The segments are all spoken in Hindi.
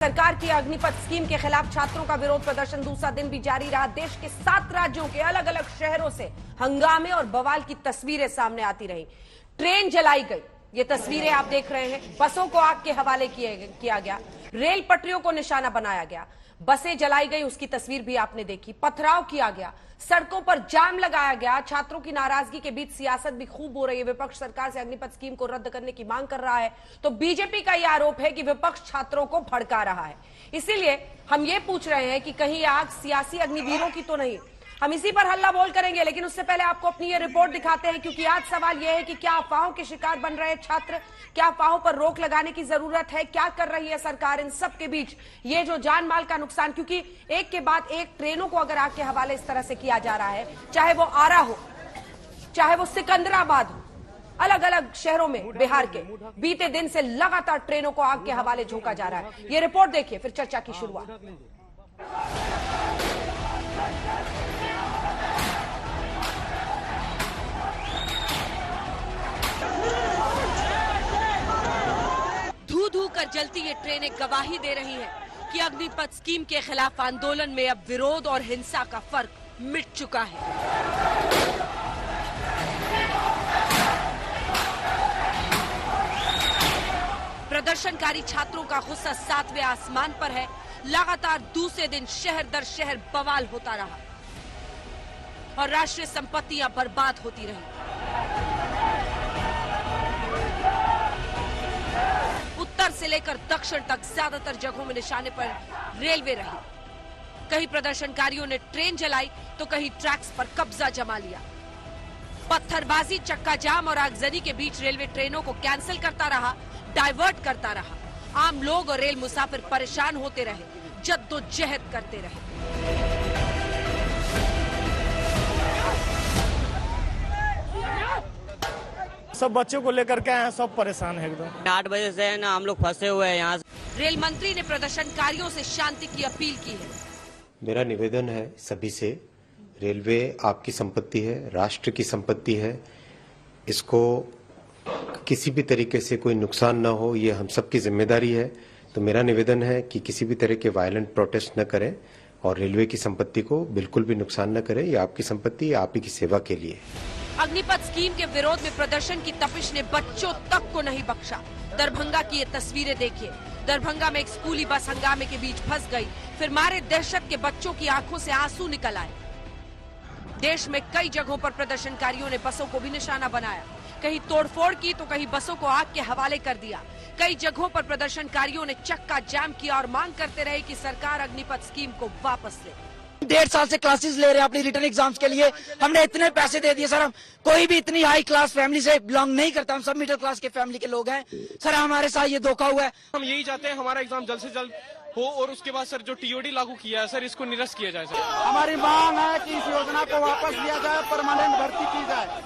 सरकार की अग्निपथ स्कीम के खिलाफ छात्रों का विरोध प्रदर्शन दूसरा दिन भी जारी रहा। देश के 7 राज्यों के अलग अलग शहरों से हंगामे और बवाल की तस्वीरें सामने आती रही। ट्रेन जलाई गई, ये तस्वीरें आप देख रहे हैं। बसों को आग के हवाले किया गया, रेल पटरियों को निशाना बनाया गया, बसें जलाई गई, उसकी तस्वीर भी आपने देखी। पथराव किया गया, सड़कों पर जाम लगाया गया। छात्रों की नाराजगी के बीच सियासत भी खूब हो रही है। विपक्ष सरकार से अग्निपथ स्कीम को रद्द करने की मांग कर रहा है, तो बीजेपी का यह आरोप है कि विपक्ष छात्रों को भड़का रहा है। इसीलिए हम ये पूछ रहे हैं कि कहीं आग सियासी अग्निवीरों की तो नहीं। हम इसी पर हल्ला बोल करेंगे, लेकिन उससे पहले आपको अपनी ये रिपोर्ट दिखाते हैं, क्योंकि आज सवाल यह है कि क्या अफवाहों के शिकार बन रहे छात्र, क्या अफवाहों पर रोक लगाने की जरूरत है, क्या कर रही है सरकार इन सब के बीच। ये जो जान माल का नुकसान, क्योंकि एक के बाद एक ट्रेनों को अगर आग के हवाले इस तरह से किया जा रहा है, चाहे वो आरा हो, चाहे वो सिकंदराबाद हो, अलग अलग शहरों में बिहार के बीते दिन से लगातार ट्रेनों को आग के हवाले झोंका जा रहा है। ये रिपोर्ट देखिए, फिर चर्चा की शुरुआत। धू कर जलती ये ट्रेनें गवाही दे रही हैं कि अग्निपथ स्कीम के खिलाफ आंदोलन में अब विरोध और हिंसा का फर्क मिट चुका है। प्रदर्शनकारी छात्रों का गुस्सा 7वें आसमान पर है। लगातार दूसरे दिन शहर दर शहर बवाल होता रहा और राष्ट्रीय संपत्तियां बर्बाद होती रही। उत्तर से लेकर दक्षिण तक ज्यादातर जगहों में निशाने पर रेलवे रही। कहीं प्रदर्शनकारियों ने ट्रेन जलाई तो कहीं ट्रैक्स पर कब्जा जमा लिया। पत्थरबाजी, चक्का जाम और आगजनी के बीच रेलवे ट्रेनों को कैंसिल करता रहा, डाइवर्ट करता रहा। आम लोग और रेल मुसाफिर परेशान होते रहे, जद्दोजहद करते रहे। सब बच्चों को लेकर के आए, सब परेशान है एकदम। 8 बजे से है ना, हम लोग फंसे हुए हैं यहाँ। रेल मंत्री ने प्रदर्शनकारियों से शांति की अपील की है। मेरा निवेदन है सभी से, रेलवे आपकी संपत्ति है, राष्ट्र की संपत्ति है। इसको किसी भी तरीके से कोई नुकसान न हो, ये हम सबकी जिम्मेदारी है। तो मेरा निवेदन है कि किसी भी तरह के वायलेंट प्रोटेस्ट न करें और रेलवे की संपत्ति को बिल्कुल भी नुकसान न करें। ये आपकी संपत्ति, आप ही की सेवा के लिए। अग्निपथ स्कीम के विरोध में प्रदर्शन की तपिश ने बच्चों तक को नहीं बख्शा। दरभंगा की ये तस्वीरें देखिए। दरभंगा में एक स्कूली बस हंगामे के बीच फंस गई, फिर मारे दहशत के बच्चों की आंखों से आंसू निकल आए। देश में कई जगहों पर प्रदर्शनकारियों ने बसों को भी निशाना बनाया, कहीं तोड़फोड़ की तो कहीं बसों को आग के हवाले कर दिया। कई जगहों पर प्रदर्शनकारियों ने चक्का जाम किया और मांग करते रहे कि सरकार अग्निपथ स्कीम को वापस ले। 1.5 साल से क्लासेस ले रहे हैं अपनी रिटर्न एग्जाम्स के लिए। हमने इतने पैसे दे दिए सर, हम कोई भी इतनी हाई क्लास फैमिली से बिलोंग नहीं करता, हम सब मिडिल क्लास के फैमिली के लोग हैं। सर हमारे साथ ये धोखा हुआ है। हम यही चाहते हैं हमारा एग्जाम जल्द से जल्द हो और उसके बाद सर जो टीओडी लागू किया है सर, इसको निरस्त किया जाए। सर हमारी मांग है कि इस योजना को वापस लिया जाए, परमानेंट भर्ती की जाए।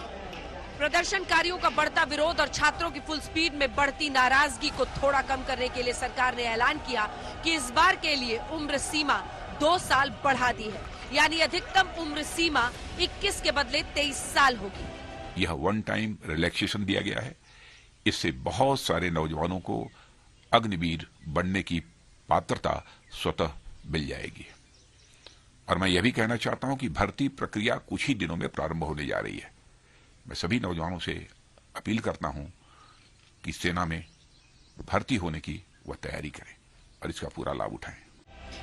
प्रदर्शनकारियों का बढ़ता विरोध और छात्रों की फुल स्पीड में बढ़ती नाराजगी को थोड़ा कम करने के लिए सरकार ने ऐलान किया कि इस बार के लिए उम्र सीमा 2 साल बढ़ा दी है, यानी अधिकतम उम्र सीमा 21 के बदले 23 साल होगी। यह वन टाइम रिलैक्सेशन दिया गया है। इससे बहुत सारे नौजवानों को अग्निवीर बनने की पात्रता स्वतः मिल जाएगी। और मैं यह भी कहना चाहता हूं कि भर्ती प्रक्रिया कुछ ही दिनों में प्रारंभ होने जा रही है। मैं सभी नौजवानों से अपील करता हूं कि सेना में भर्ती होने की वह तैयारी करें और इसका पूरा लाभ उठाएं।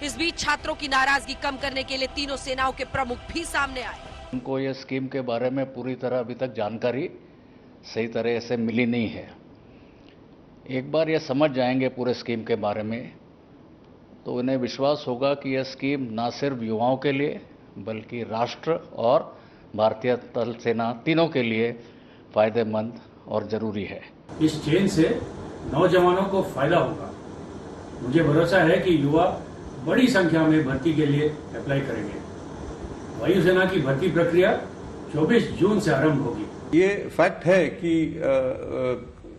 इस बीच छात्रों की नाराजगी कम करने के लिए तीनों सेनाओं के प्रमुख भी सामने आए। उनको ये स्कीम के बारे में पूरी तरह अभी तक जानकारी सही तरह से मिली नहीं है। एक बार ये समझ जाएंगे पूरे स्कीम के बारे में तो उन्हें विश्वास होगा कि यह स्कीम न सिर्फ युवाओं के लिए बल्कि राष्ट्र और भारतीय थल सेना तीनों के लिए फायदेमंद और जरूरी है। इस चेन से नौजवानों को फायदा होगा। मुझे भरोसा है कि युवा बड़ी संख्या में भर्ती के लिए अप्लाई करेंगे। वायुसेना की भर्ती प्रक्रिया 24 जून से आरंभ होगी। ये फैक्ट है कि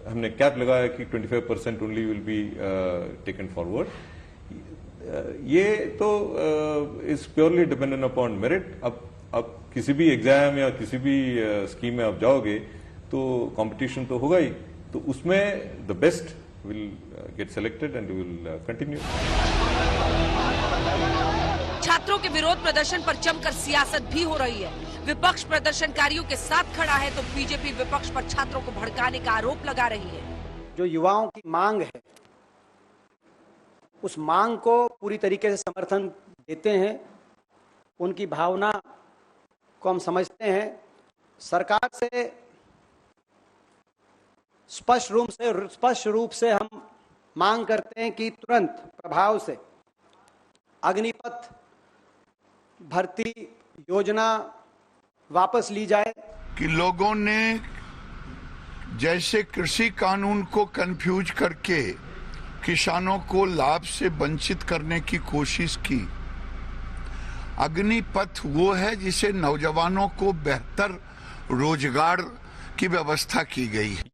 हमने कैप लगाया कि 25% only will be taken forward. ये तो is purely dependent upon merit. अब किसी भी एग्जाम या किसी भी स्कीम में आप जाओगे तो कंपटीशन तो होगा ही, तो उसमें the best will get selected and we will continue. छात्रों के विरोध प्रदर्शन पर जमकर सियासत भी हो रही है। विपक्ष प्रदर्शनकारियों के साथ खड़ा है तो बीजेपी विपक्ष पर छात्रों को भड़काने का आरोप लगा रही है। जो युवाओं की मांग है, उस मांग को पूरी तरीके से समर्थन देते हैं, उनकी भावना को हम समझते हैं। सरकार से स्पष्ट रूप से हम मांग करते हैं कि तुरंत प्रभाव से अग्निपथ भर्ती योजना वापस ली जाए। कि लोगों ने जैसे कृषि कानून को कंफ्यूज करके किसानों को लाभ से वंचित करने की कोशिश की, अग्निपथ वो है जिसे नौजवानों को बेहतर रोजगार की व्यवस्था की गई है।